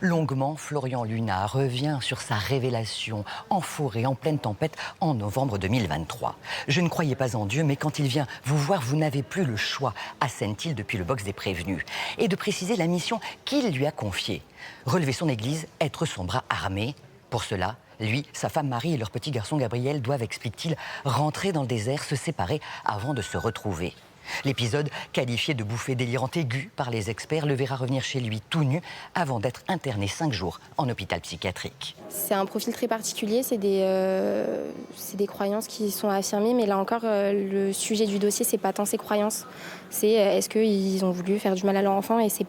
Longuement, Florian Luna revient sur sa révélation en forêt, en pleine tempête, en novembre 2023. Je ne croyais pas en Dieu, mais quand il vient vous voir, vous n'avez plus le choix, assène-t-il depuis le box des prévenus. Et de préciser la mission qu'il lui a confiée. Relever son église, être son bras armé. Pour cela, lui, sa femme Marie et leur petit garçon Gabriel doivent, explique-t-il, rentrer dans le désert, se séparer avant de se retrouver. L'épisode, qualifié de bouffée délirante aiguë par les experts, le verra revenir chez lui tout nu avant d'être interné 5 jours en hôpital psychiatrique. C'est un profil très particulier, c'est des croyances qui sont affirmées, mais là encore, le sujet du dossier, c'est pas tant ses croyances. C'est est-ce qu'ils ont voulu faire du mal à leur enfant, et c'est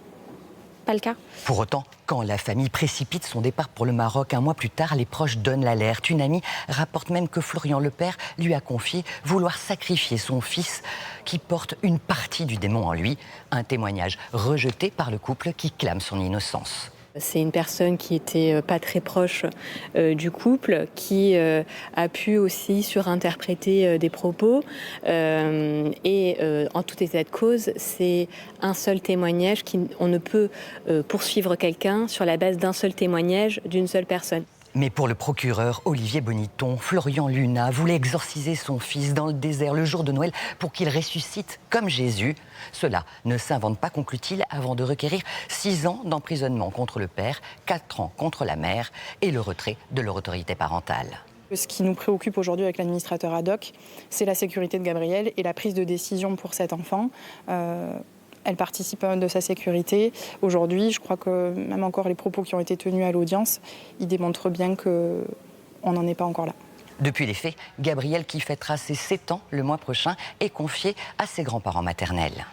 pas le cas. Pour autant, quand la famille précipite son départ pour le Maroc, un mois plus tard, les proches donnent l'alerte. Une amie rapporte même que Florian le père lui a confié vouloir sacrifier son fils qui porte une partie du démon en lui. Un témoignage rejeté par le couple qui clame son innocence. C'est une personne qui était pas très proche du couple, qui a pu aussi surinterpréter des propos. En tout état de cause, c'est un seul témoignage. On ne peut poursuivre quelqu'un sur la base d'un seul témoignage d'une seule personne. Mais pour le procureur Olivier Boniton, Florian Luna voulait exorciser son fils dans le désert le jour de Noël pour qu'il ressuscite comme Jésus. Cela ne s'invente pas, conclut-il, avant de requérir 6 ans d'emprisonnement contre le père, 4 ans contre la mère et le retrait de leur autorité parentale. Ce qui nous préoccupe aujourd'hui avec l'administrateur ad hoc, c'est la sécurité de Gabriel et la prise de décision pour cet enfant. Elle participe de sa sécurité. Aujourd'hui, je crois que même encore les propos qui ont été tenus à l'audience, ils démontrent bien qu'on n'en est pas encore là. Depuis les faits, Gabriel, qui fêtera ses 7 ans le mois prochain, est confié à ses grands-parents maternels.